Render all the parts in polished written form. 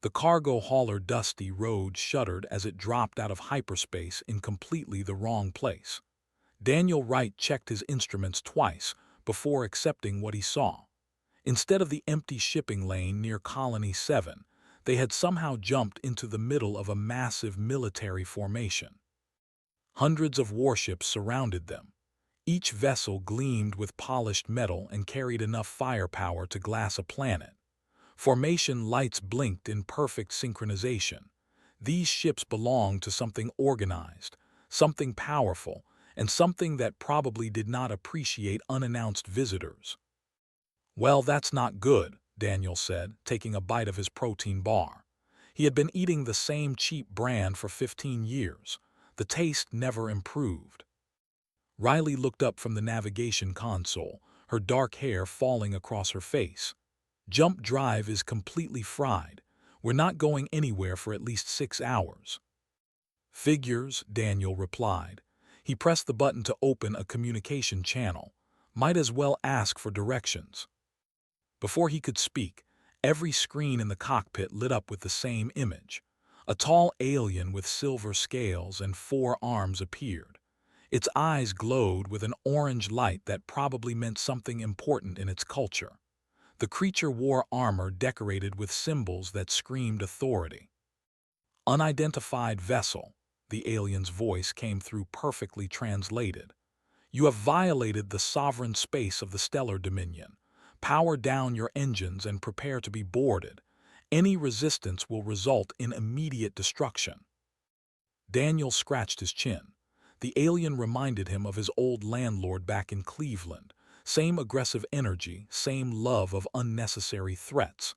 The cargo hauler Dusty Road shuddered as it dropped out of hyperspace in completely the wrong place. Daniel Wright checked his instruments twice before accepting what he saw. Instead of the empty shipping lane near Colony 7, they had somehow jumped into the middle of a massive military formation. Hundreds of warships surrounded them. Each vessel gleamed with polished metal and carried enough firepower to glass a planet. Formation lights blinked in perfect synchronization. These ships belonged to something organized, something powerful, and something that probably did not appreciate unannounced visitors. "Well, that's not good," Daniel said, taking a bite of his protein bar. He had been eating the same cheap brand for 15 years. The taste never improved. Riley looked up from the navigation console, her dark hair falling across her face. "Jump drive is completely fried. We're not going anywhere for at least 6 hours. "Figures," Daniel replied. He pressed the button to open a communication channel. Might as well ask for directions. Before he could speak, every screen in the cockpit lit up with the same image. A tall alien with silver scales and 4 arms appeared. Its eyes glowed with an orange light that probably meant something important in its culture. The creature wore armor decorated with symbols that screamed authority. "Unidentified vessel," the alien's voice came through perfectly translated. "You have violated the sovereign space of the stellar dominion. Power down your engines and prepare to be boarded. Any resistance will result in immediate destruction." Daniel scratched his chin. The alien reminded him of his old landlord back in Cleveland. Same aggressive energy, same love of unnecessary threats.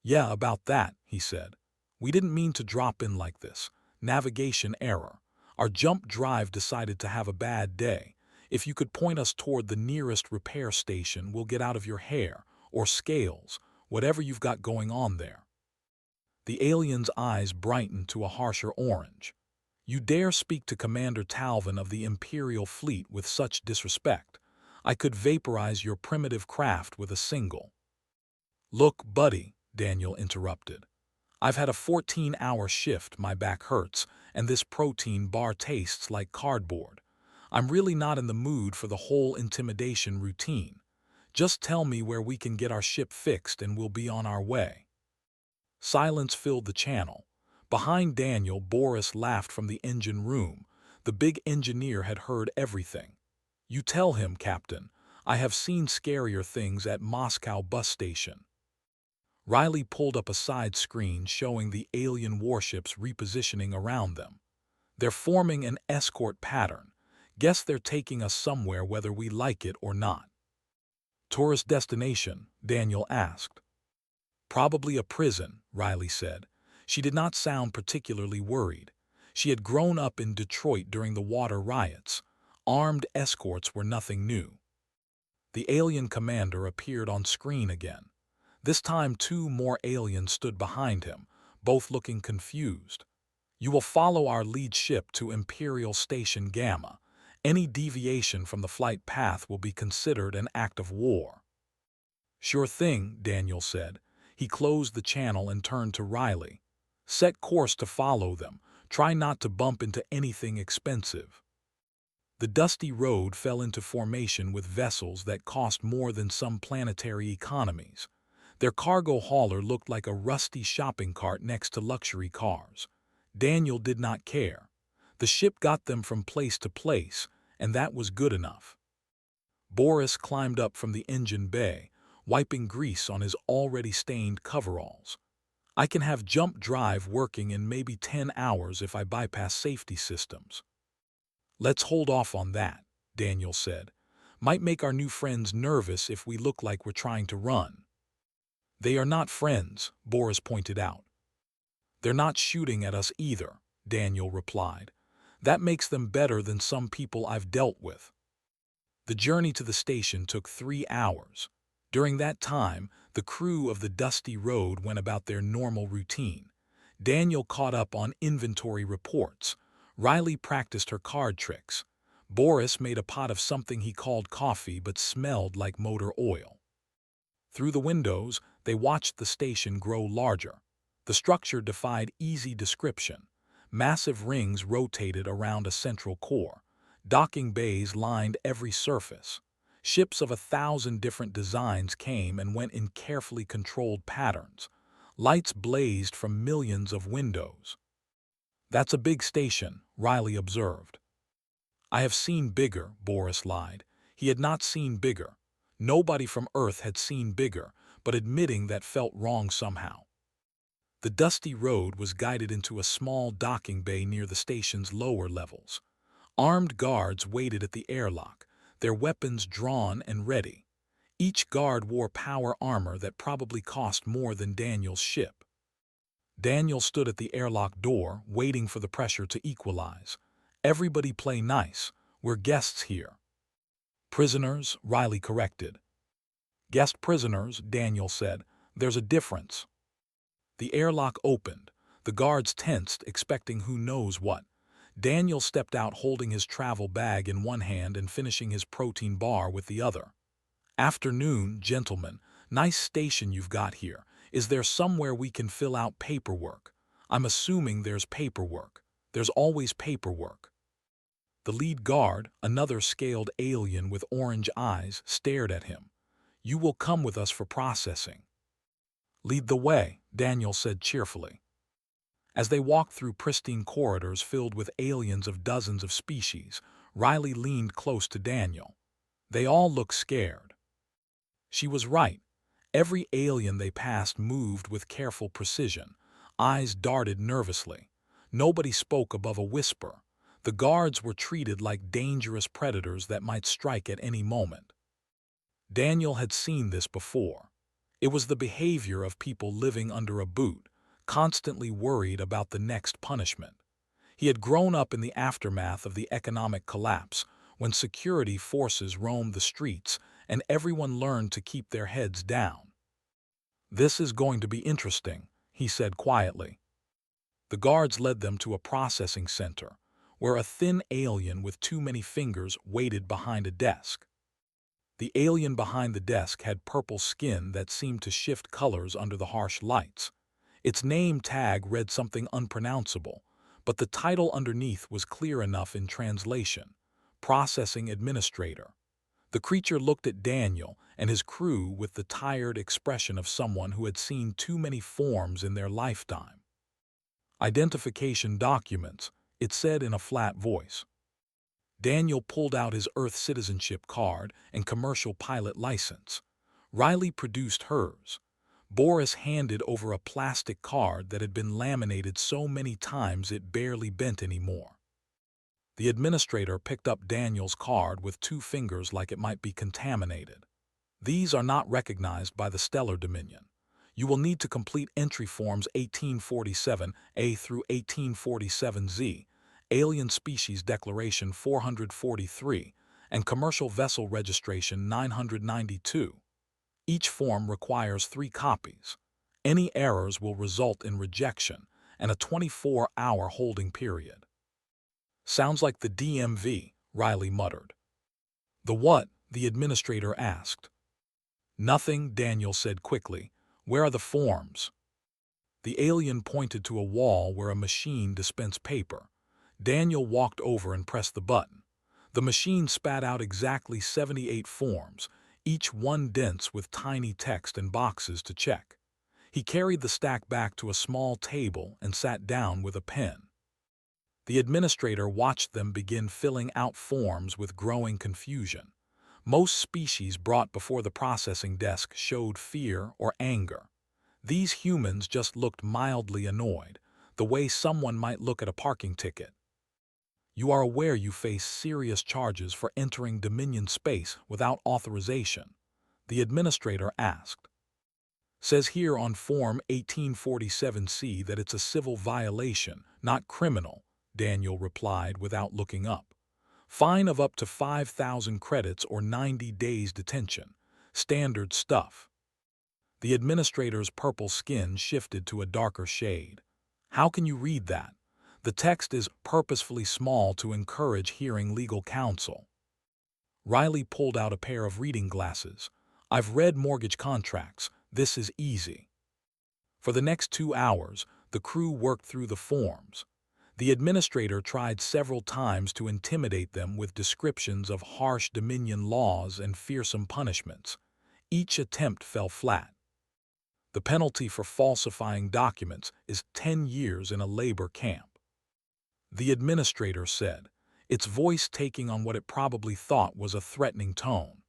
"Yeah, about that," he said. "We didn't mean to drop in like this. Navigation error. Our jump drive decided to have a bad day. If you could point us toward the nearest repair station, we'll get out of your hair, or scales, whatever you've got going on there." The alien's eyes brightened to a harsher orange. "You dare speak to Commander Talvin of the Imperial Fleet with such disrespect? I could vaporize your primitive craft with a single—" "Look, buddy," Daniel interrupted. "I've had a 14-hour shift, my back hurts, and this protein bar tastes like cardboard. I'm really not in the mood for the whole intimidation routine. Just tell me where we can get our ship fixed and we'll be on our way." Silence filled the channel. Behind Daniel, Boris laughed from the engine room. The big engineer had heard everything. "You tell him, Captain. I have seen scarier things at Moscow bus station." Riley pulled up a side screen showing the alien warships repositioning around them. "They're forming an escort pattern. Guess they're taking us somewhere whether we like it or not." "Tourist destination?" Daniel asked. "Probably a prison," Riley said. She did not sound particularly worried. She had grown up in Detroit during the water riots. Armed escorts were nothing new. The alien commander appeared on screen again. This time 2 more aliens stood behind him, both looking confused. "You will follow our lead ship to Imperial Station Gamma. Any deviation from the flight path will be considered an act of war." "Sure thing," Daniel said. He closed the channel and turned to Riley. "Set course to follow them. Try not to bump into anything expensive." The dusty road fell into formation with vessels that cost more than some planetary economies. Their cargo hauler looked like a rusty shopping cart next to luxury cars. Daniel did not care. The ship got them from place to place, and that was good enough. Boris climbed up from the engine bay, wiping grease on his already stained coveralls. "I can have jump drive working in maybe 10 hours if I bypass safety systems." "Let's hold off on that," Daniel said. "Might make our new friends nervous if we look like we're trying to run." "They are not friends," Boris pointed out. "They're not shooting at us either," Daniel replied. "That makes them better than some people I've dealt with." The journey to the station took 3 hours. During that time, the crew of the dusty road went about their normal routine. Daniel caught up on inventory reports. Riley practiced her card tricks. Boris made a pot of something he called coffee but smelled like motor oil. Through the windows, they watched the station grow larger. The structure defied easy description. Massive rings rotated around a central core. Docking bays lined every surface. Ships of 1,000 different designs came and went in carefully controlled patterns. Lights blazed from millions of windows. "That's a big station," Riley observed. "I have seen bigger," Boris lied. He had not seen bigger. Nobody from Earth had seen bigger, but admitting that felt wrong somehow. The dusty road was guided into a small docking bay near the station's lower levels. Armed guards waited at the airlock, their weapons drawn and ready. Each guard wore power armor that probably cost more than Daniel's ship. Daniel stood at the airlock door, waiting for the pressure to equalize. "Everybody play nice. We're guests here." "Prisoners," Riley corrected. "Guest prisoners," Daniel said. "There's a difference." The airlock opened. The guards tensed, expecting who knows what. Daniel stepped out holding his travel bag in one hand and finishing his protein bar with the other. "Afternoon, gentlemen. Nice station you've got here. Is there somewhere we can fill out paperwork? I'm assuming there's paperwork. There's always paperwork." The lead guard, another scaled alien with orange eyes, stared at him. "You will come with us for processing." "Lead the way," Daniel said cheerfully. As they walked through pristine corridors filled with aliens of dozens of species, Riley leaned close to Daniel. They all looked scared. She was right. Every alien they passed moved with careful precision. Eyes darted nervously. Nobody spoke above a whisper. The guards were treated like dangerous predators that might strike at any moment. Daniel had seen this before. It was the behavior of people living under a boot, constantly worried about the next punishment. He had grown up in the aftermath of the economic collapse, when security forces roamed the streets and everyone learned to keep their heads down. "This is going to be interesting," he said quietly. The guards led them to a processing center, where a thin alien with too many fingers waited behind a desk. The alien behind the desk had purple skin that seemed to shift colors under the harsh lights. Its name tag read something unpronounceable, but the title underneath was clear enough in translation: Processing Administrator. The creature looked at Daniel and his crew with the tired expression of someone who had seen too many forms in their lifetime. "Identification documents," it said in a flat voice. Daniel pulled out his Earth citizenship card and commercial pilot license. Riley produced hers. Boris handed over a plastic card that had been laminated so many times it barely bent anymore. The administrator picked up Daniel's card with 2 fingers like it might be contaminated. "These are not recognized by the Stellar Dominion. You will need to complete entry forms 1847A through 1847Z, Alien Species Declaration 443, and Commercial Vessel Registration 992. Each form requires 3 copies. Any errors will result in rejection and a 24-hour holding period." "Sounds like the DMV," Riley muttered. "The what?" the administrator asked. "Nothing," Daniel said quickly. "Where are the forms?" The alien pointed to a wall where a machine dispensed paper. Daniel walked over and pressed the button. The machine spat out exactly 78 forms, each one dense with tiny text and boxes to check. He carried the stack back to a small table and sat down with a pen. The administrator watched them begin filling out forms with growing confusion. Most species brought before the processing desk showed fear or anger. These humans just looked mildly annoyed, the way someone might look at a parking ticket. "You are aware you face serious charges for entering Dominion space without authorization?" the administrator asked. "Says here on Form 1847C that it's a civil violation, not criminal," Daniel replied without looking up. "Fine of up to 5,000 credits or 90 days detention. Standard stuff." The administrator's purple skin shifted to a darker shade. "How can you read that? The text is purposefully small to encourage hearing legal counsel." Riley pulled out a pair of reading glasses. "I've read mortgage contracts. This is easy." For the next 2 hours, the crew worked through the forms. The administrator tried several times to intimidate them with descriptions of harsh Dominion laws and fearsome punishments. Each attempt fell flat. The penalty for falsifying documents is 10 years in a labor camp, the administrator said, its voice taking on what it probably thought was a threatening tone.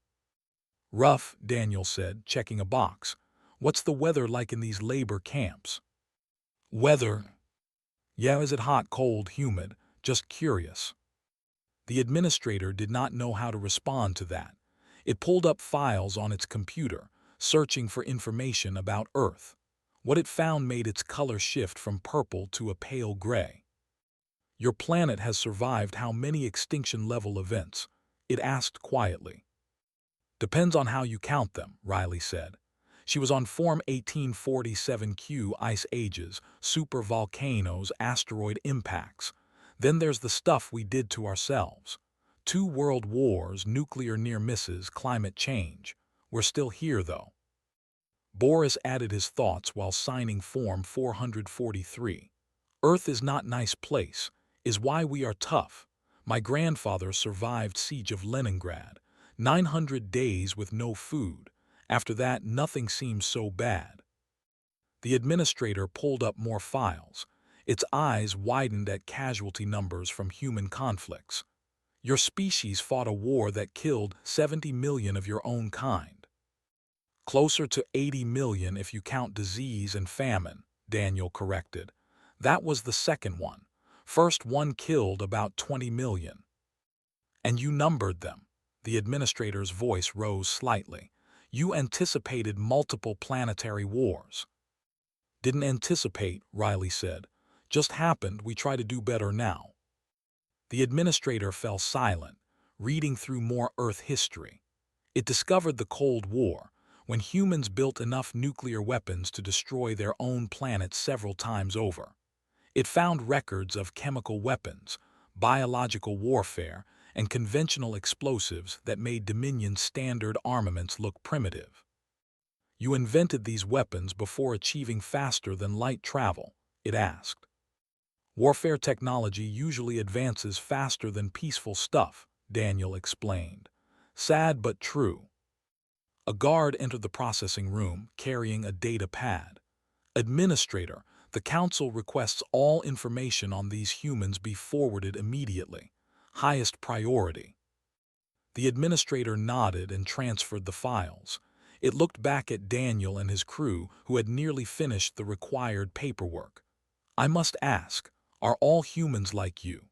Rough, Daniel said, checking a box. What's the weather like in these labor camps? Weather? Yeah, is it hot, cold, humid? Just curious. The administrator did not know how to respond to that. It pulled up files on its computer, searching for information about Earth. What it found made its color shift from purple to a pale gray. Your planet has survived how many extinction-level events? It asked quietly. Depends on how you count them, Riley said. She was on Form 1847Q, ice ages, supervolcanoes, asteroid impacts. Then there's the stuff we did to ourselves. 2 world wars, nuclear near misses, climate change. We're still here, though. Boris added his thoughts while signing Form 443. Earth is not nice place, is why we are tough. My grandfather survived Siege of Leningrad, 900 days with no food. After that, nothing seems so bad. The administrator pulled up more files. Its eyes widened at casualty numbers from human conflicts. Your species fought a war that killed 70 million of your own kind. Closer to 80 million if you count disease and famine, Daniel corrected. That was the second one. First one killed about 20 million. And you numbered them. The administrator's voice rose slightly. You anticipated multiple planetary wars. Didn't anticipate, Riley said. Just happened, we try to do better now. The administrator fell silent, reading through more Earth history. It discovered the Cold War, when humans built enough nuclear weapons to destroy their own planet several times over. It found records of chemical weapons, biological warfare, and conventional explosives that made Dominion's standard armaments look primitive. You invented these weapons before achieving faster-than-light travel, it asked. Warfare technology usually advances faster than peaceful stuff, Daniel explained. Sad but true. A guard entered the processing room, carrying a data pad. Administrator, the Council requests all information on these humans be forwarded immediately. Highest priority. The administrator nodded and transferred the files. It looked back at Daniel and his crew, who had nearly finished the required paperwork. I must ask, are all humans like you?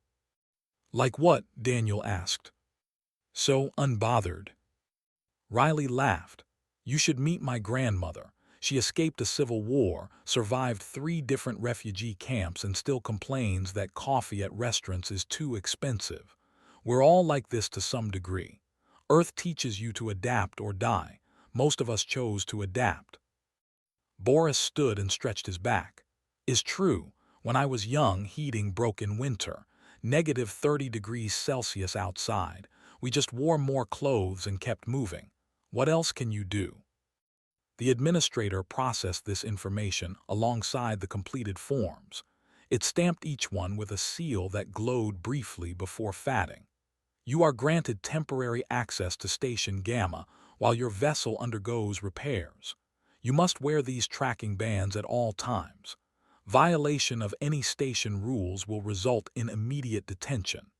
Like what? Daniel asked. So unbothered. Riley laughed. You should meet my grandmother. She escaped a civil war, survived 3 different refugee camps, and still complains that coffee at restaurants is too expensive. We're all like this to some degree. Earth teaches you to adapt or die. Most of us chose to adapt. Boris stood and stretched his back. Is true. When I was young, heating broke in winter. Negative 30 degrees Celsius outside. We just wore more clothes and kept moving. What else can you do? The administrator processed this information alongside the completed forms. It stamped each one with a seal that glowed briefly before fatting. You are granted temporary access to Station Gamma while your vessel undergoes repairs. You must wear these tracking bands at all times. Violation of any station rules will result in immediate detention.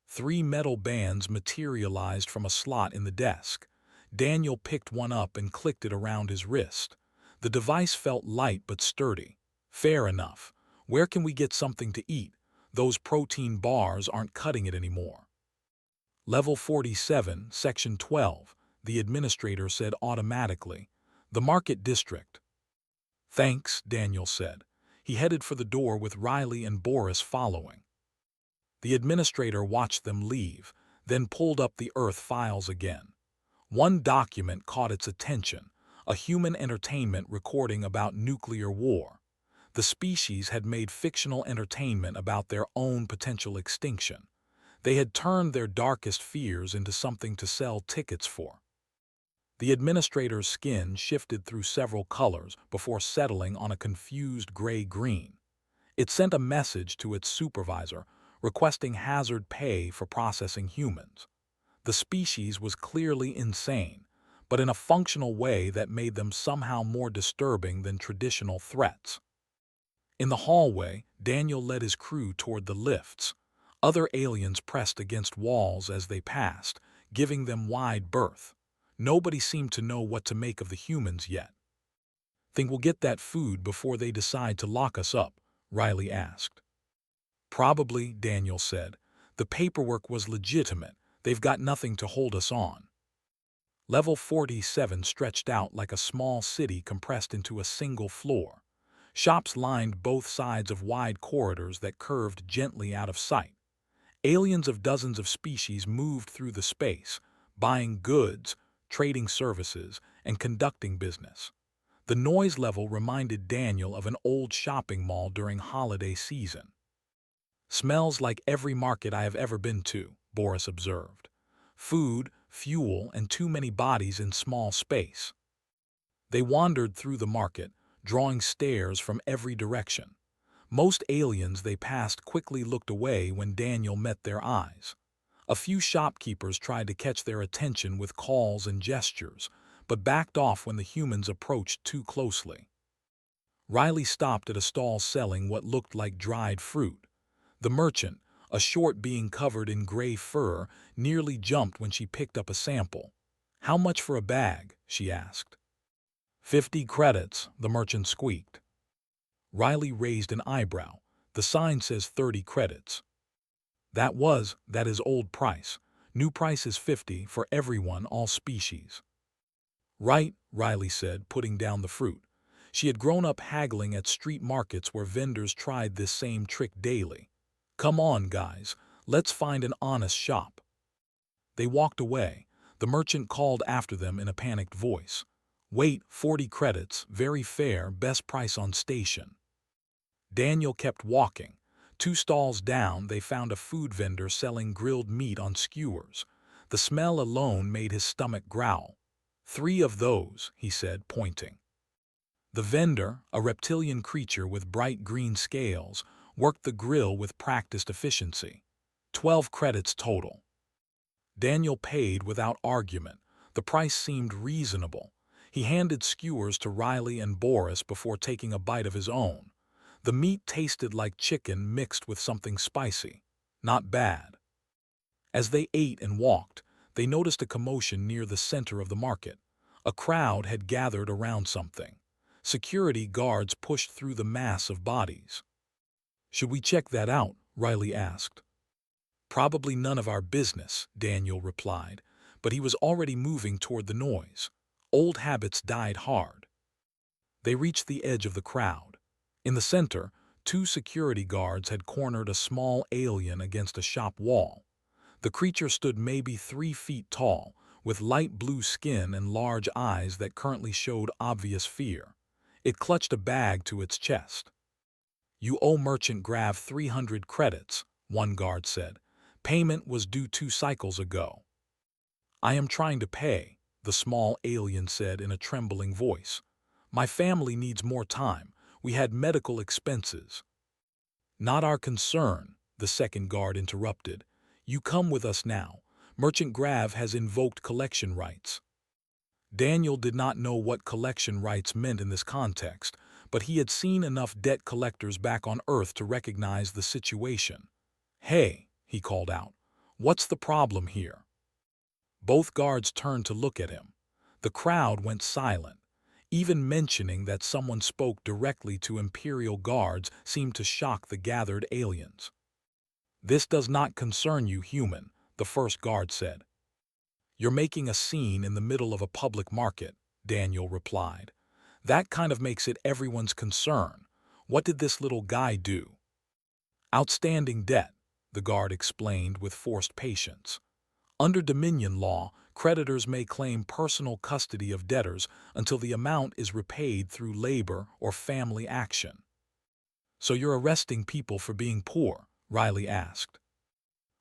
3 metal bands materialized from a slot in the desk. Daniel picked one up and clicked it around his wrist. The device felt light but sturdy. Fair enough. Where can we get something to eat? Those protein bars aren't cutting it anymore. Level 47, Section 12, the administrator said automatically. The Market District. Thanks, Daniel said. He headed for the door with Riley and Boris following. The administrator watched them leave, then pulled up the Earth files again. One document caught its attention, a human entertainment recording about nuclear war. The species had made fictional entertainment about their own potential extinction. They had turned their darkest fears into something to sell tickets for. The administrator's skin shifted through several colors before settling on a confused gray-green. It sent a message to its supervisor requesting hazard pay for processing humans. The species was clearly insane, but in a functional way that made them somehow more disturbing than traditional threats. In the hallway, Daniel led his crew toward the lifts. Other aliens pressed against walls as they passed, giving them wide berth. Nobody seemed to know what to make of the humans yet. "Think we'll get that food before they decide to lock us up?" Riley asked. "Probably," Daniel said. "The paperwork was legitimate. They've got nothing to hold us on." Level 47 stretched out like a small city compressed into a single floor. Shops lined both sides of wide corridors that curved gently out of sight. Aliens of dozens of species moved through the space, buying goods, trading services, and conducting business. The noise level reminded Daniel of an old shopping mall during holiday season. "Smells like every market I have ever been to," Boris observed. "Food, fuel, and too many bodies in small space." They wandered through the market, drawing stares from every direction. Most aliens they passed quickly looked away when Daniel met their eyes. A few shopkeepers tried to catch their attention with calls and gestures, but backed off when the humans approached too closely. Riley stopped at a stall selling what looked like dried fruit. The merchant, a short being covered in gray fur, nearly jumped when she picked up a sample. "How much for a bag?" she asked. 50 credits, the merchant squeaked. Riley raised an eyebrow. "The sign says 30 credits. That is old price. New price is 50 for everyone, all species." "Right," Riley said, putting down the fruit. She had grown up haggling at street markets where vendors tried this same trick daily. "Come on, guys, let's find an honest shop." They walked away. The merchant called after them in a panicked voice. "Wait, 40 credits, very fair, best price on station." Daniel kept walking. 2 stalls down, they found a food vendor selling grilled meat on skewers. The smell alone made his stomach growl. "3 of those," he said, pointing. The vendor, a reptilian creature with bright green scales, worked the grill with practiced efficiency. 12 credits total. Daniel paid without argument. The price seemed reasonable. He handed skewers to Riley and Boris before taking a bite of his own. The meat tasted like chicken mixed with something spicy. Not bad. As they ate and walked, they noticed a commotion near the center of the market. A crowd had gathered around something. Security guards pushed through the mass of bodies. "Should we check that out?" Riley asked. "Probably none of our business," Daniel replied, but he was already moving toward the noise. Old habits died hard. They reached the edge of the crowd. In the center, 2 security guards had cornered a small alien against a shop wall. The creature stood maybe 3 feet tall, with light blue skin and large eyes that currently showed obvious fear. It clutched a bag to its chest. "You owe Merchant Grav 300 credits," one guard said. "Payment was due 2 cycles ago." "I am trying to pay," the small alien said in a trembling voice. "My family needs more time. We had medical expenses." "Not our concern," the second guard interrupted. "You come with us now. Merchant Grav has invoked collection rights." Daniel did not know what collection rights meant in this context, but he had seen enough debt collectors back on Earth to recognize the situation. "Hey," he called out, "what's the problem here?" Both guards turned to look at him. The crowd went silent. Even mentioning that someone spoke directly to Imperial guards seemed to shock the gathered aliens. "This does not concern you, human," the first guard said. "You're making a scene in the middle of a public market," Daniel replied. "That kind of makes it everyone's concern. What did this little guy do?" "Outstanding debt," the guard explained with forced patience. "Under Dominion law, creditors may claim personal custody of debtors until the amount is repaid through labor or family action." "So you're arresting people for being poor?" Riley asked.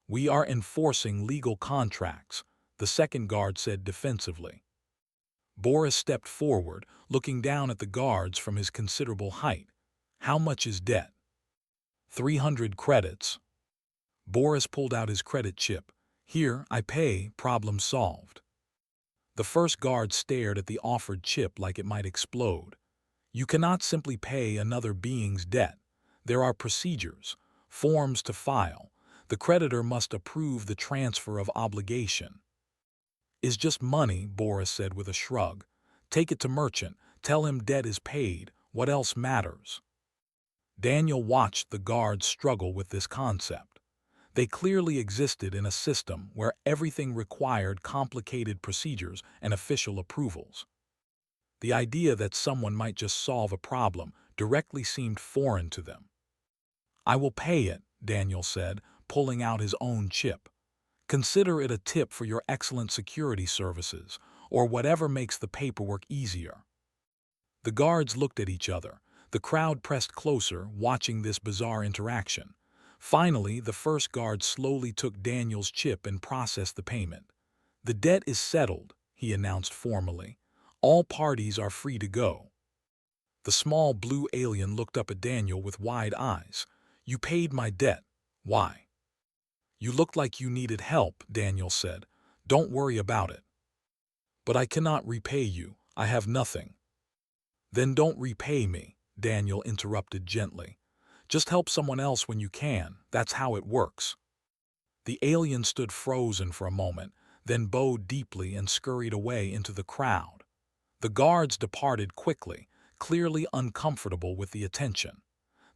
"We are enforcing legal contracts," the second guard said defensively. Boris stepped forward, looking down at the guards from his considerable height. How much is debt? 300 credits. Boris pulled out his credit chip. Here, I pay, problem solved. The first guard stared at the offered chip like it might explode. You cannot simply pay another being's debt. There are procedures, forms to file. The creditor must approve the transfer of obligation. Is just money, Boris said with a shrug. Take it to merchant. Tell him debt is paid. What else matters? Daniel watched the guards struggle with this concept. They clearly existed in a system where everything required complicated procedures and official approvals. The idea that someone might just solve a problem directly seemed foreign to them. I will pay it, Daniel said, pulling out his own chip. Consider it a tip for your excellent security services, or whatever makes the paperwork easier. The guards looked at each other. The crowd pressed closer, watching this bizarre interaction. Finally, the first guard slowly took Daniel's chip and processed the payment. The debt is settled, he announced formally. All parties are free to go. The small blue alien looked up at Daniel with wide eyes. You paid my debt. Why? You looked like you needed help, Daniel said. Don't worry about it. But I cannot repay you. I have nothing. Then don't repay me, Daniel interrupted gently. Just help someone else when you can. That's how it works. The alien stood frozen for a moment, then bowed deeply and scurried away into the crowd. The guards departed quickly, clearly uncomfortable with the attention.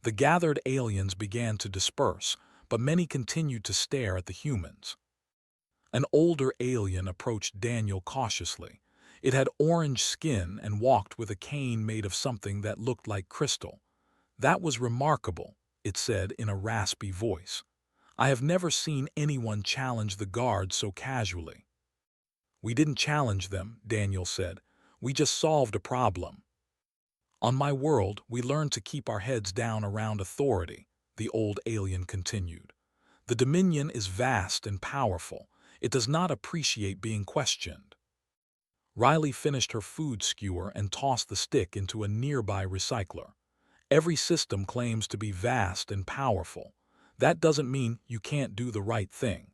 The gathered aliens began to disperse, but many continued to stare at the humans. An older alien approached Daniel cautiously. It had orange skin and walked with a cane made of something that looked like crystal. That was remarkable, it said in a raspy voice. I have never seen anyone challenge the guards so casually. We didn't challenge them, Daniel said. We just solved a problem. On my world, we learned to keep our heads down around authority, the old alien continued. The Dominion is vast and powerful. It does not appreciate being questioned. Riley finished her food skewer and tossed the stick into a nearby recycler. Every system claims to be vast and powerful. That doesn't mean you can't do the right thing.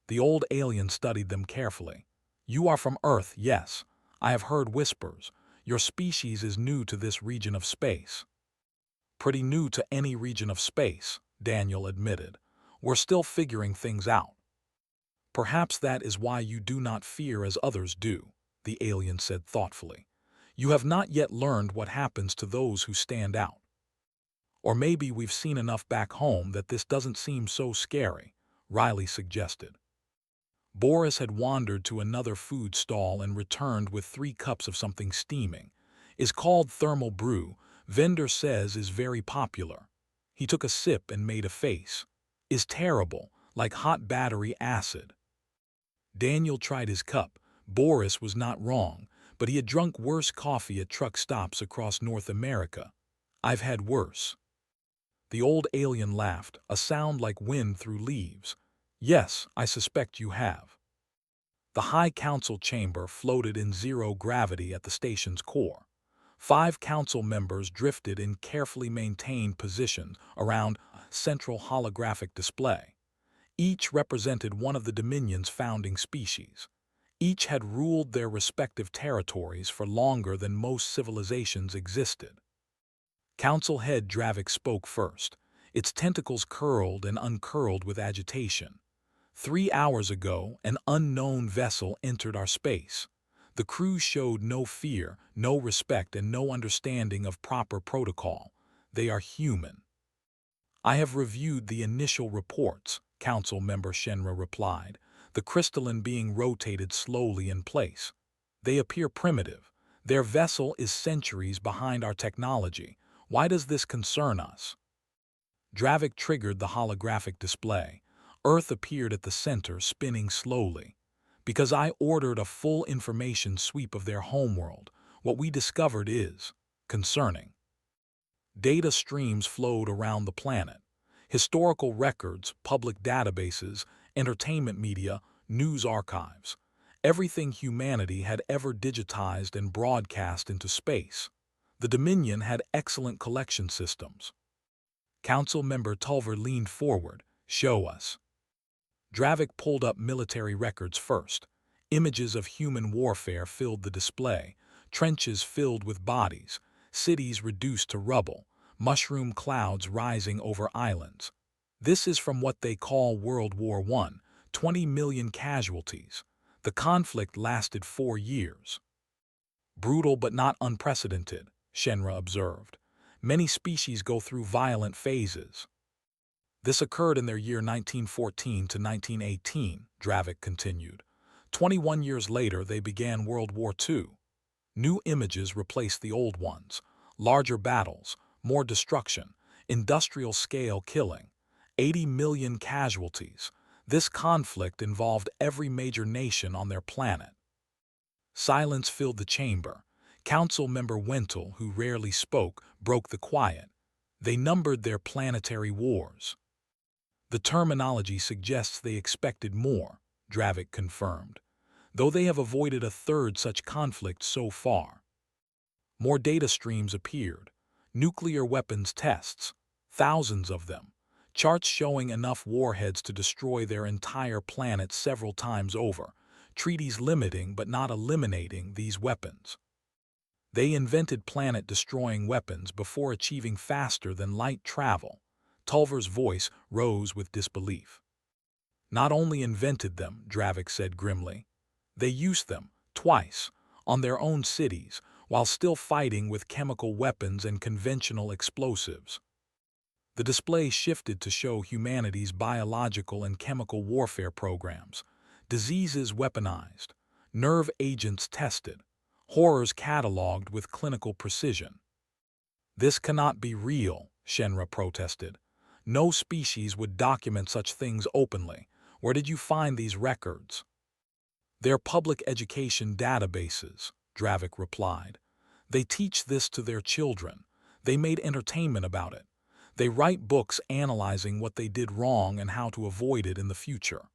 The old alien studied them carefully. You are from Earth, yes. I have heard whispers. Your species is new to this region of space. Pretty new to any region of space, Daniel admitted. We're still figuring things out. Perhaps that is why you do not fear as others do, the alien said thoughtfully. You have not yet learned what happens to those who stand out. Or maybe we've seen enough back home that this doesn't seem so scary, Riley suggested. Boris had wandered to another food stall and returned with 3 cups of something steaming. Is called thermal brew, vendor says is very popular. He took a sip and made a face. Is terrible, like hot battery acid. Daniel tried his cup. Boris was not wrong, but he had drunk worse coffee at truck stops across North America. I've had worse. The old alien laughed, a sound like wind through leaves. Yes, I suspect you have. The High Council chamber floated in zero gravity at the station's core. 5 council members drifted in carefully maintained positions around a central holographic display. Each represented one of the Dominion's founding species. Each had ruled their respective territories for longer than most civilizations existed. Council head Dravik spoke first. Its tentacles curled and uncurled with agitation. 3 hours ago, an unknown vessel entered our space. The crew showed no fear, no respect, and no understanding of proper protocol. They are human. I have reviewed the initial reports, Council Member Shenra replied, the crystalline being rotated slowly in place. They appear primitive. Their vessel is centuries behind our technology. Why does this concern us? Dravik triggered the holographic display. Earth appeared at the center, spinning slowly. Because I ordered a full information sweep of their homeworld, what we discovered is concerning. Data streams flowed around the planet. Historical records, public databases, entertainment media, news archives. everything humanity had ever digitized and broadcast into space. The Dominion had excellent collection systems. Council member Tulver leaned forward. "Show us." Dravik pulled up military records first. Images of human warfare filled the display, trenches filled with bodies, cities reduced to rubble, mushroom clouds rising over islands. "This is from what they call World War I, 20 million casualties. The conflict lasted 4 years. Brutal but not unprecedented," Shenra observed. "Many species go through violent phases." "This occurred in their year 1914 to 1918, Dravik continued. 21 years later, they began World War II. New images replaced the old ones. Larger battles, more destruction, industrial-scale killing, 80 million casualties. This conflict involved every major nation on their planet." Silence filled the chamber. Council member Wentel, who rarely spoke, broke the quiet. "They numbered their planetary wars." "The terminology suggests they expected more," Dravik confirmed, "though they have avoided a third such conflict so far." More data streams appeared. Nuclear weapons tests, thousands of them. Charts showing enough warheads to destroy their entire planet several times over. Treaties limiting but not eliminating these weapons. "They invented planet-destroying weapons before achieving faster-than-light travel." Tulver's voice rose with disbelief. "Not only invented them," Dravik said grimly. "They used them, twice, on their own cities, while still fighting with chemical weapons and conventional explosives." The display shifted to show humanity's biological and chemical warfare programs. Diseases weaponized, nerve agents tested, horrors catalogued with clinical precision. "This cannot be real," Shenra protested. "No species would document such things openly. Where did you find these records?" "They're public education databases," Dravik replied. "They teach this to their children. They made entertainment about it. They write books analyzing what they did wrong and how to avoid it in the future."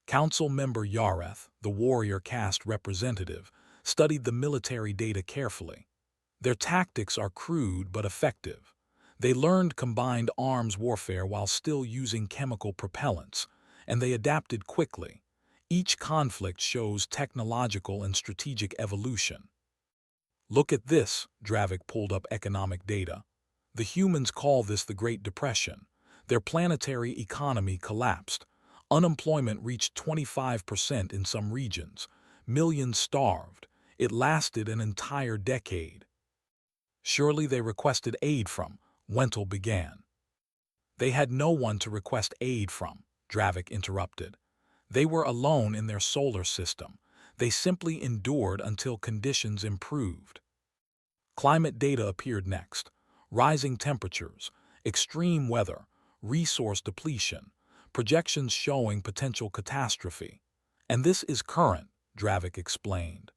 Council member Yareth, the warrior caste representative, studied the military data carefully. "Their tactics are crude but effective. They learned combined arms warfare while still using chemical propellants, and they adapted quickly. Each conflict shows technological and strategic evolution." "Look at this," Dravik pulled up economic data. "The humans call this the Great Depression. Their planetary economy collapsed. Unemployment reached 25% in some regions. Millions starved. It lasted an entire decade." "Surely they requested aid from," Wentel began. "They had no one to request aid from," Dravik interrupted. "They were alone in their solar system. They simply endured until conditions improved." Climate data appeared next. Rising temperatures, extreme weather, resource depletion, projections showing potential catastrophe. "And this is current," Dravik explained.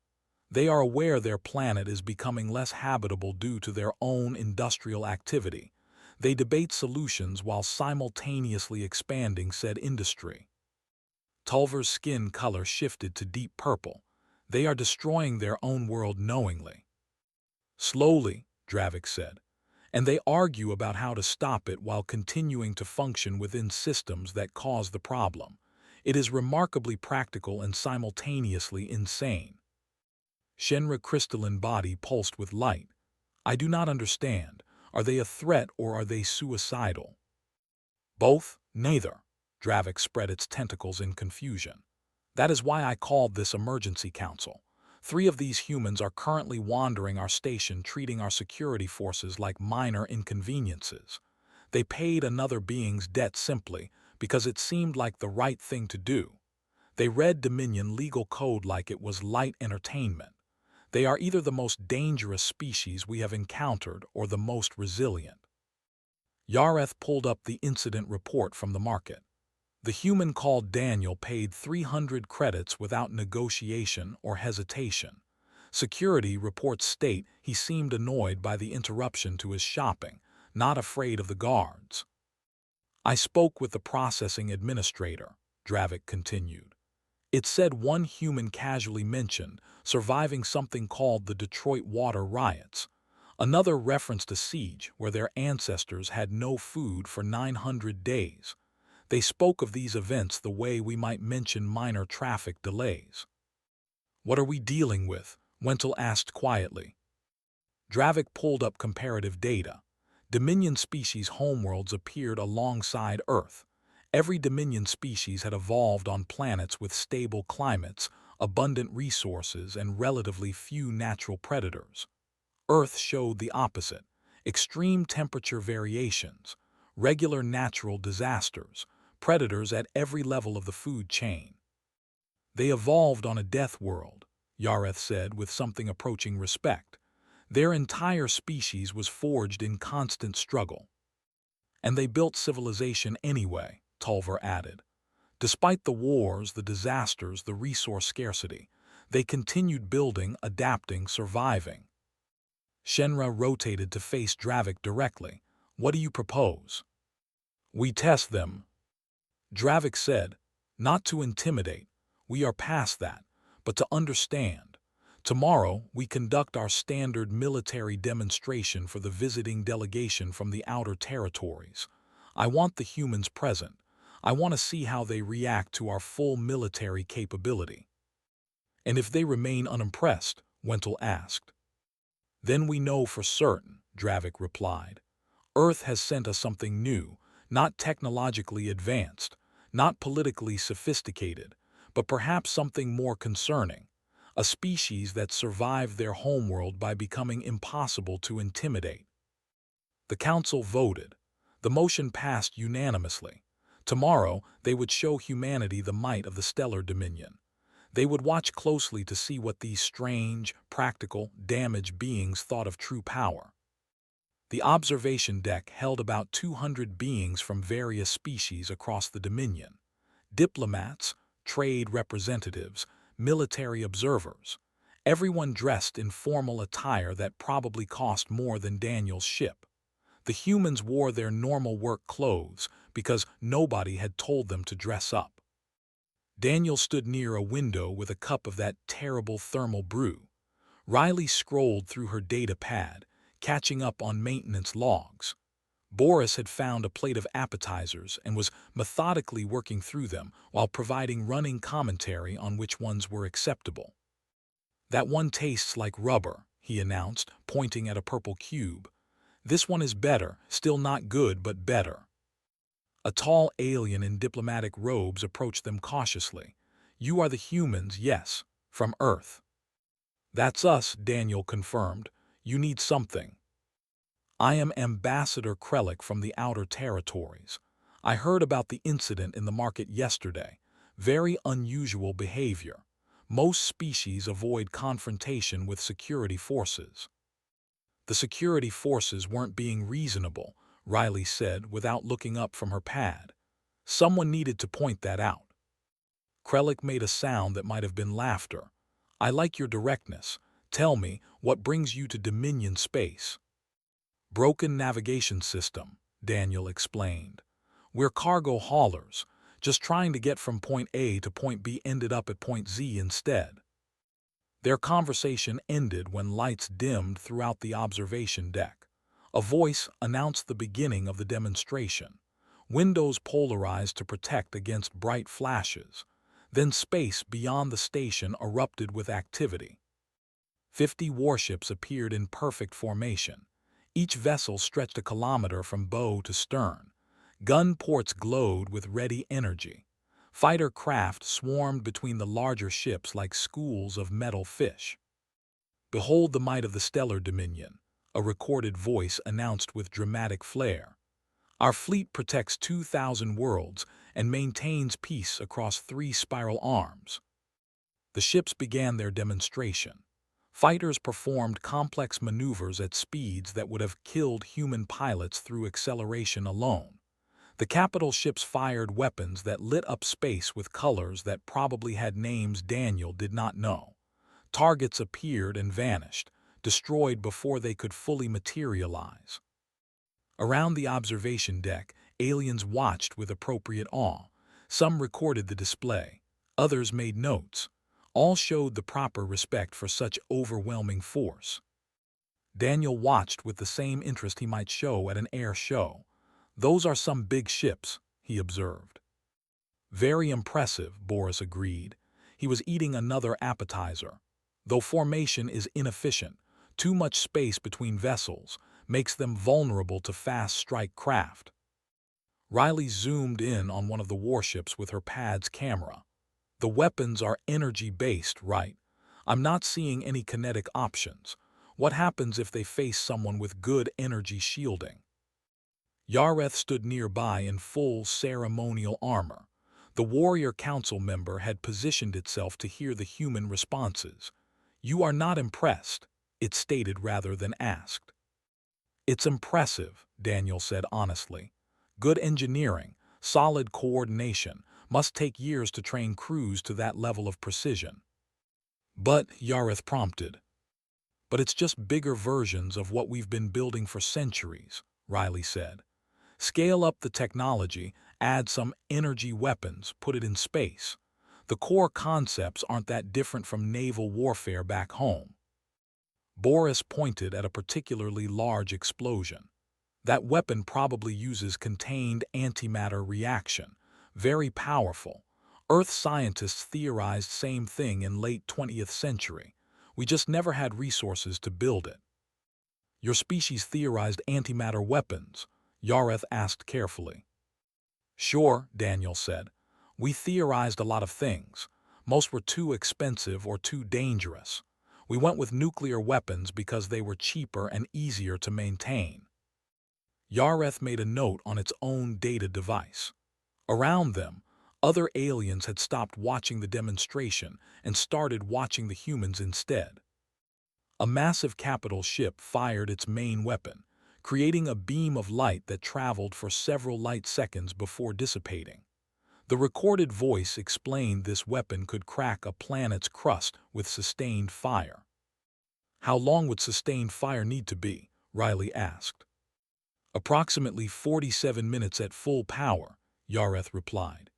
"They are aware their planet is becoming less habitable due to their own industrial activity. They debate solutions while simultaneously expanding said industry." Tulver's skin color shifted to deep purple. "They are destroying their own world knowingly." "Slowly," Dravik said. "And they argue about how to stop it while continuing to function within systems that cause the problem. It is remarkably practical and simultaneously insane." Shenra's crystalline body pulsed with light. "I do not understand. Are they a threat or are they suicidal?" "Both, neither." Dravik spread its tentacles in confusion. "That is why I called this emergency council. 3 of these humans are currently wandering our station, treating our security forces like minor inconveniences. They paid another being's debt simply because it seemed like the right thing to do. They read Dominion legal code like it was light entertainment. They are either the most dangerous species we have encountered or the most resilient." Yareth pulled up the incident report from the market. "The human called Daniel paid 300 credits without negotiation or hesitation. Security reports state he seemed annoyed by the interruption to his shopping, not afraid of the guards." "I spoke with the processing administrator," Dravik continued. It said one human casually mentioned surviving something called the Detroit water riots. Another referenced a siege where their ancestors had no food for 900 days. They spoke of these events the way we might mention minor traffic delays. "What are we dealing with?" Wentel asked quietly. Dravik pulled up comparative data. Dominion species homeworlds appeared alongside Earth. Every Dominion species had evolved on planets with stable climates, abundant resources, and relatively few natural predators. Earth showed the opposite: extreme temperature variations, regular natural disasters, predators at every level of the food chain. "They evolved on a death world," Yareth said with something approaching respect. "Their entire species was forged in constant struggle. And they built civilization anyway," Tulver added. "Despite the wars, the disasters, the resource scarcity, they continued building, adapting, surviving." Shenra rotated to face Dravik directly. "What do you propose?" "We test them," Dravik said. "Not to intimidate. We are past that. But to understand. Tomorrow, we conduct our standard military demonstration for the visiting delegation from the outer territories. I want the humans present. I want to see how they react to our full military capability." "And if they remain unimpressed?" Wentel asked. "Then we know for certain," Dravik replied. "Earth has sent us something new, not technologically advanced, not politically sophisticated, but perhaps something more concerning. A species that survived their homeworld by becoming impossible to intimidate." The council voted. The motion passed unanimously. Tomorrow, they would show humanity the might of the stellar dominion. They would watch closely to see what these strange, practical, damaged beings thought of true power. The observation deck held about 200 beings from various species across the Dominion. Diplomats, trade representatives, military observers. Everyone dressed in formal attire that probably cost more than Daniel's ship. The humans wore their normal work clothes because nobody had told them to dress up. Daniel stood near a window with a cup of that terrible thermal brew. Riley scrolled through her data pad, catching up on maintenance logs. Boris had found a plate of appetizers and was methodically working through them while providing running commentary on which ones were acceptable. "That one tastes like rubber," he announced, pointing at a purple cube. "This one is better, still not good, but better." A tall alien in diplomatic robes approached them cautiously. "You are the humans, yes, from Earth." "That's us," Daniel confirmed. "You need something." "I am Ambassador Krellick from the Outer Territories. I heard about the incident in the market yesterday. Very unusual behavior. Most species avoid confrontation with security forces." "The security forces weren't being reasonable," Riley said without looking up from her pad. "Someone needed to point that out." Krellick made a sound that might have been laughter. "I like your directness. Tell me, what brings you to Dominion space?" "Broken navigation system," Daniel explained. "We're cargo haulers. Just trying to get from point A to point B ended up at point Z instead." Their conversation ended when lights dimmed throughout the observation deck. A voice announced the beginning of the demonstration. Windows polarized to protect against bright flashes. Then space beyond the station erupted with activity. 50 warships appeared in perfect formation. Each vessel stretched a kilometer from bow to stern. Gun ports glowed with ready energy. Fighter craft swarmed between the larger ships like schools of metal fish. "Behold the might of the stellar dominion," a recorded voice announced with dramatic flair. "Our fleet protects 2,000 worlds and maintains peace across 3 spiral arms." The ships began their demonstration. Fighters performed complex maneuvers at speeds that would have killed human pilots through acceleration alone. The capital ships fired weapons that lit up space with colors that probably had names Daniel did not know. Targets appeared and vanished, destroyed before they could fully materialize. Around the observation deck, aliens watched with appropriate awe. Some recorded the display. Others made notes. All showed the proper respect for such overwhelming force. Daniel watched with the same interest he might show at an air show. "Those are some big ships," he observed. "Very impressive," Boris agreed. He was eating another appetizer. "Though formation is inefficient, too much space between vessels makes them vulnerable to fast-strike craft." Riley zoomed in on one of the warships with her pad's camera. "The weapons are energy-based, right? I'm not seeing any kinetic options. What happens if they face someone with good energy shielding?" Yareth stood nearby in full ceremonial armor. The Warrior Council member had positioned itself to hear the human responses. "You are not impressed," it stated rather than asked. "It's impressive," Daniel said honestly. "Good engineering, solid coordination, must take years to train crews to that level of precision." "But," Yareth prompted. "But it's just bigger versions of what we've been building for centuries," Riley said. "Scale up the technology, add some energy weapons, put it in space. The core concepts aren't that different from naval warfare back home." Boris pointed at a particularly large explosion. "That weapon probably uses contained antimatter reaction. Very powerful. Earth scientists theorized same thing in late 20th century. We just never had resources to build it." "Your species theorized antimatter weapons?" Yareth asked carefully. "Sure," Daniel said. "We theorized a lot of things. Most were too expensive or too dangerous. We went with nuclear weapons because they were cheaper and easier to maintain." Yareth made a note on its own data device. Around them, other aliens had stopped watching the demonstration and started watching the humans instead. A massive capital ship fired its main weapon, creating a beam of light that traveled for several light seconds before dissipating. The recorded voice explained this weapon could crack a planet's crust with sustained fire. "How long would sustained fire need to be?" Riley asked. "Approximately 47 minutes at full power," Yareth replied.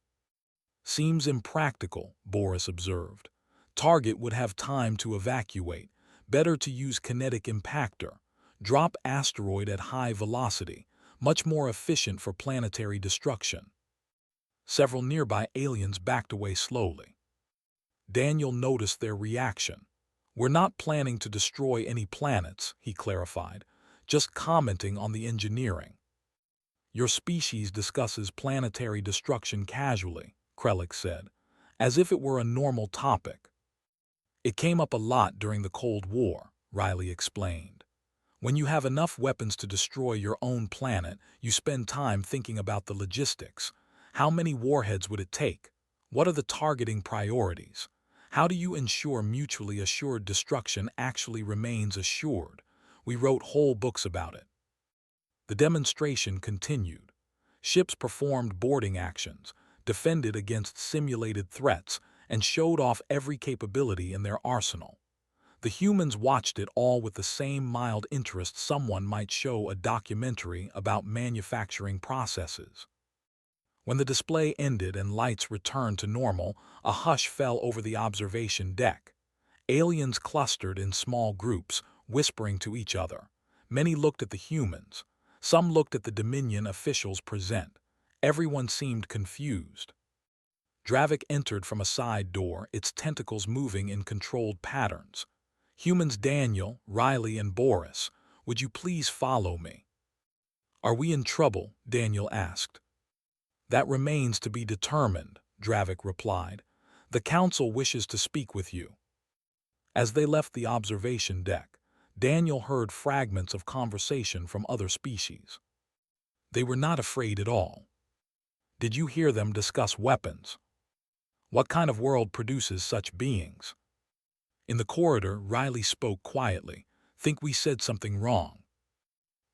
"Seems impractical," Boris observed. "Target would have time to evacuate. Better to use kinetic impactor. Drop asteroid at high velocity. Much more efficient for planetary destruction." Several nearby aliens backed away slowly. Daniel noticed their reaction. "We're not planning to destroy any planets," he clarified, "just commenting on the engineering." "Your species discusses planetary destruction casually," Krellick said, "as if it were a normal topic." "It came up a lot during the Cold War," Riley explained. "When you have enough weapons to destroy your own planet, you spend time thinking about the logistics. How many warheads would it take? What are the targeting priorities? How do you ensure mutually assured destruction actually remains assured? We wrote whole books about it." The demonstration continued. Ships performed boarding actions, defended against simulated threats, and showed off every capability in their arsenal. The humans watched it all with the same mild interest someone might show a documentary about manufacturing processes. When the display ended and lights returned to normal, a hush fell over the observation deck. Aliens clustered in small groups, whispering to each other. Many looked at the humans. Some looked at the Dominion officials present. Everyone seemed confused. Dravik entered from a side door, its tentacles moving in controlled patterns. "Humans Daniel, Riley, and Boris, would you please follow me?" "Are we in trouble?" Daniel asked. "That remains to be determined," Dravik replied. "The Council wishes to speak with you." As they left the observation deck, Daniel heard fragments of conversation from other species. "They were not afraid at all. Did you hear them discuss weapons? What kind of world produces such beings?" In the corridor, Riley spoke quietly. "Think we said something wrong?"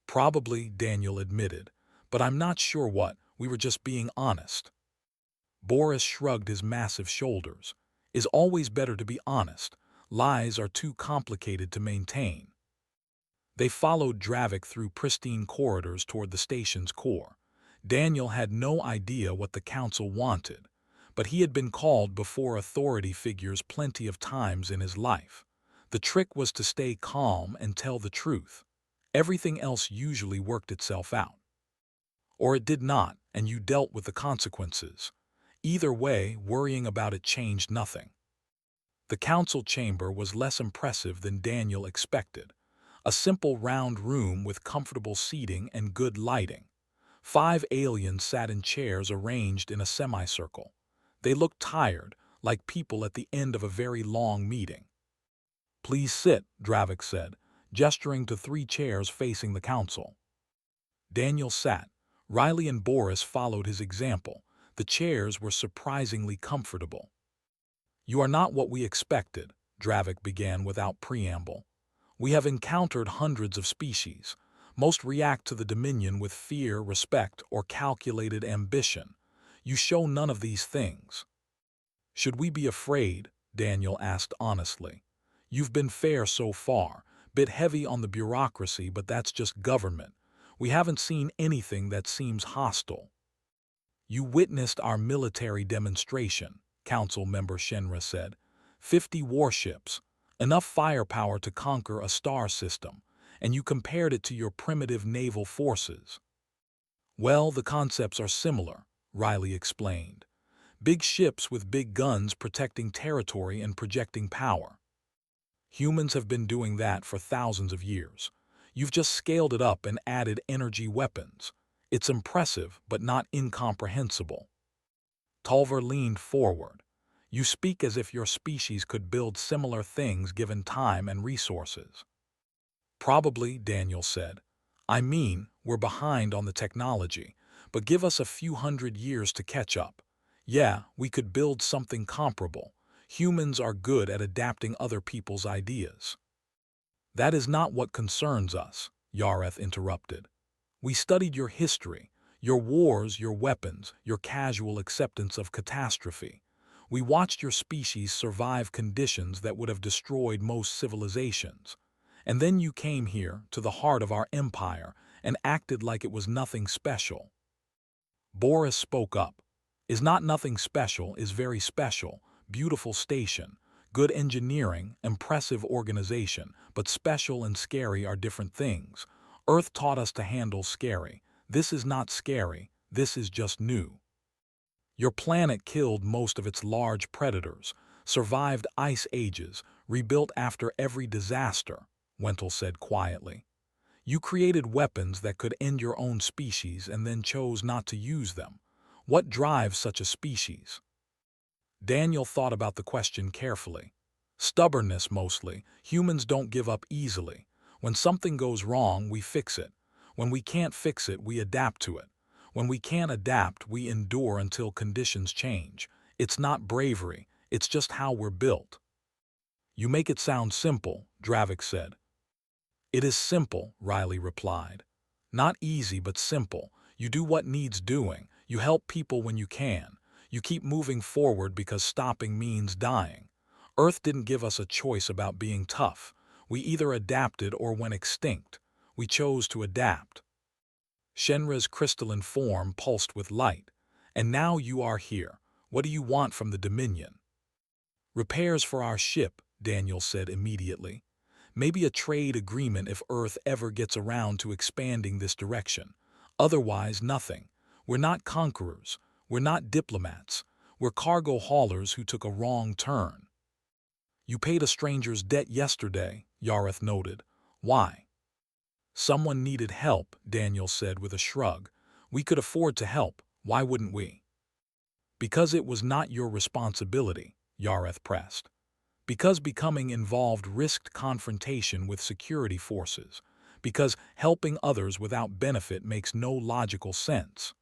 "Probably," Daniel admitted, "but I'm not sure what. We were just being honest." Boris shrugged his massive shoulders. "It's always better to be honest. Lies are too complicated to maintain." They followed Dravik through pristine corridors toward the station's core. Daniel had no idea what the council wanted, but he had been called before authority figures plenty of times in his life. The trick was to stay calm and tell the truth. Everything else usually worked itself out. Or it did not, and you dealt with the consequences. Either way, worrying about it changed nothing. The council chamber was less impressive than Daniel expected. A simple round room with comfortable seating and good lighting. 5 aliens sat in chairs arranged in a semicircle. They looked tired, like people at the end of a very long meeting. "Please sit," Dravik said, gesturing to 3 chairs facing the council. Daniel sat. Riley and Boris followed his example. The chairs were surprisingly comfortable. "You are not what we expected," Dravik began without preamble. "We have encountered hundreds of species. Most react to the Dominion with fear, respect, or calculated ambition. You show none of these things." "Should we be afraid?" Daniel asked honestly. "You've been fair so far, bit heavy on the bureaucracy, but that's just government. We haven't seen anything that seems hostile." "You witnessed our military demonstration," Council Member Shenra said. 50 warships, enough firepower to conquer a star system, and you compared it to your primitive naval forces. "Well, the concepts are similar," Riley explained. "Big ships with big guns protecting territory and projecting power. Humans have been doing that for thousands of years. You've just scaled it up and added energy weapons. It's impressive, but not incomprehensible." Tulver leaned forward. "You speak as if your species could build similar things given time and resources." "Probably," Daniel said. "I mean, we're behind on the technology, but give us a few hundred years to catch up. Yeah, we could build something comparable. Humans are good at adapting other people's ideas." "That is not what concerns us," Yareth interrupted. "We studied your history, your wars, your weapons, your casual acceptance of catastrophe. We watched your species survive conditions that would have destroyed most civilizations. And then you came here, to the heart of our empire, and acted like it was nothing special." Boris spoke up. "Is not nothing special, is very special. Beautiful station, good engineering, impressive organization, but special and scary are different things. Earth taught us to handle scary. This is not scary, this is just new. Your planet killed most of its large predators, survived ice ages, rebuilt after every disaster," Wentel said quietly. "You created weapons that could end your own species and then chose not to use them. What drives such a species?" Daniel thought about the question carefully. "Stubbornness mostly. Humans don't give up easily. When something goes wrong, we fix it. When we can't fix it, we adapt to it. When we can't adapt, we endure until conditions change. It's not bravery, it's just how we're built." "You make it sound simple," Dravik said. "It is simple," Riley replied. "Not easy, but simple. You do what needs doing. You help people when you can. You keep moving forward because stopping means dying. Earth didn't give us a choice about being tough. We either adapted or went extinct. We chose to adapt." Shenra's crystalline form pulsed with light. "And now you are here. What do you want from the Dominion?" "Repairs for our ship," Daniel said immediately. "Maybe a trade agreement if Earth ever gets around to expanding this direction. Otherwise, nothing. We're not conquerors. We're not diplomats. We're cargo haulers who took a wrong turn." "You paid a stranger's debt yesterday," Yareth noted. "Why?" "Someone needed help," Daniel said with a shrug. "We could afford to help. Why wouldn't we?" "Because it was not your responsibility," Yareth pressed. "Because becoming involved risked confrontation with security forces. Because helping others without benefit makes no logical sense."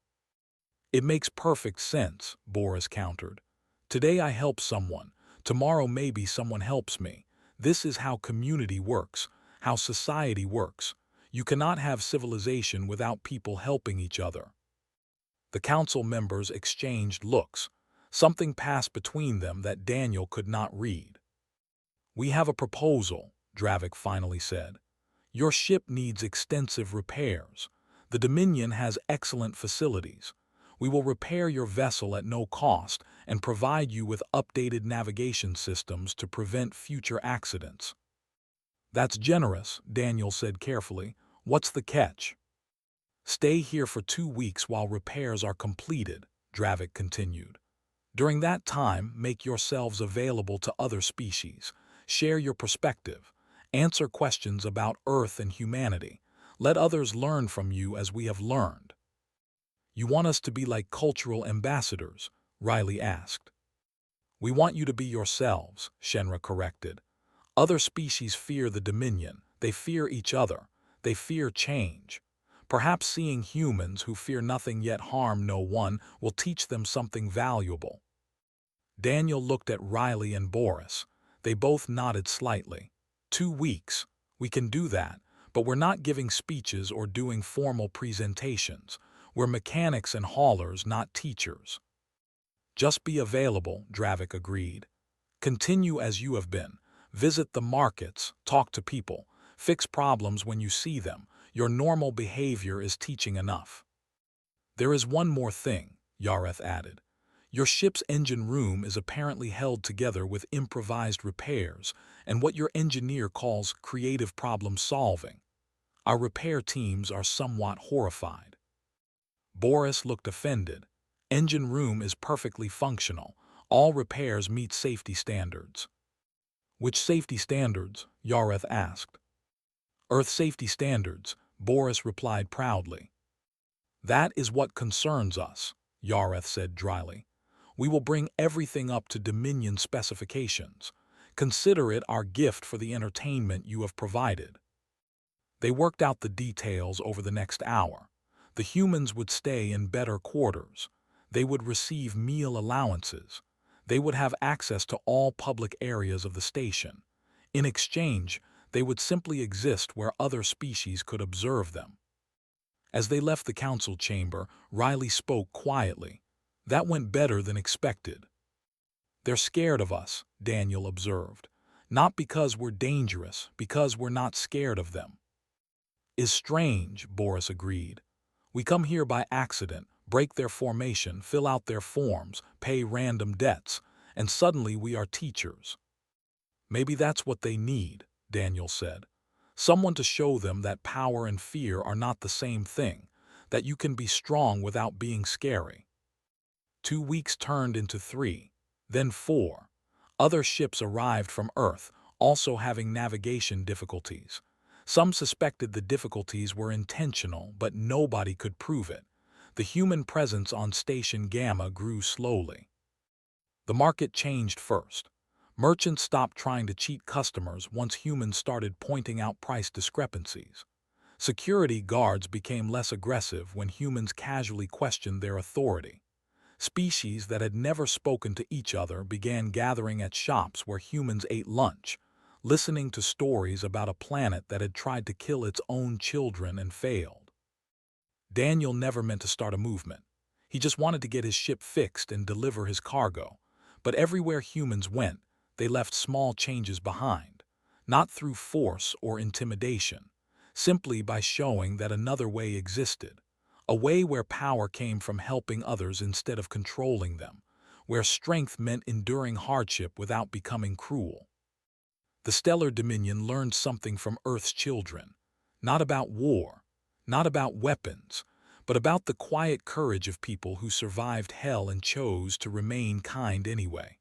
"It makes perfect sense," Boris countered. "Today I help someone. Tomorrow maybe someone helps me. This is how community works, how society works. You cannot have civilization without people helping each other." The council members exchanged looks. Something passed between them that Daniel could not read. "We have a proposal," Dravik finally said. "Your ship needs extensive repairs. The Dominion has excellent facilities. We will repair your vessel at no cost and provide you with updated navigation systems to prevent future accidents." "That's generous," Daniel said carefully. "What's the catch?" "Stay here for 2 weeks while repairs are completed," Dravik continued. "During that time, make yourselves available to other species. Share your perspective. Answer questions about Earth and humanity. Let others learn from you as we have learned." "You want us to be like cultural ambassadors?" Riley asked. "We want you to be yourselves," Shenra corrected. "Other species fear the Dominion. They fear each other. They fear change. Perhaps seeing humans who fear nothing yet harm no one will teach them something valuable." Daniel looked at Riley and Boris. They both nodded slightly. 2 weeks. We can do that, but we're not giving speeches or doing formal presentations. We're mechanics and haulers, not teachers. "Just be available," Dravik agreed. "Continue as you have been. Visit the markets, talk to people, fix problems when you see them. Your normal behavior is teaching enough." "There is one more thing," Yareth added. "Your ship's engine room is apparently held together with improvised repairs and what your engineer calls creative problem solving. Our repair teams are somewhat horrified." Boris looked offended. "Engine room is perfectly functional. All repairs meet safety standards." "Which safety standards?" Yareth asked. "Earth safety standards," Boris replied proudly. "That is what concerns us," Yareth said dryly. "We will bring everything up to Dominion specifications. Consider it our gift for the entertainment you have provided." They worked out the details over the next hour. The humans would stay in better quarters. They would receive meal allowances. They would have access to all public areas of the station. In exchange, they would simply exist where other species could observe them. As they left the council chamber, Riley spoke quietly. "That went better than expected." "They're scared of us," Daniel observed. "Not because we're dangerous, because we're not scared of them." "Is strange," Boris agreed. "We come here by accident, break their formation, fill out their forms, pay random debts, and suddenly we are teachers." "Maybe that's what they need," Daniel said. "Someone to show them that power and fear are not the same thing, that you can be strong without being scary." 2 weeks turned into 3, then 4. Other ships arrived from Earth, also having navigation difficulties. Some suspected the difficulties were intentional, but nobody could prove it. The human presence on Station Gamma grew slowly. The market changed first. Merchants stopped trying to cheat customers once humans started pointing out price discrepancies. Security guards became less aggressive when humans casually questioned their authority. Species that had never spoken to each other began gathering at shops where humans ate lunch, listening to stories about a planet that had tried to kill its own children and failed. Daniel never meant to start a movement. He just wanted to get his ship fixed and deliver his cargo. But everywhere humans went, they left small changes behind, not through force or intimidation, simply by showing that another way existed, a way where power came from helping others instead of controlling them, where strength meant enduring hardship without becoming cruel. The Stellar Dominion learned something from Earth's children, not about war, not about weapons, but about the quiet courage of people who survived hell and chose to remain kind anyway.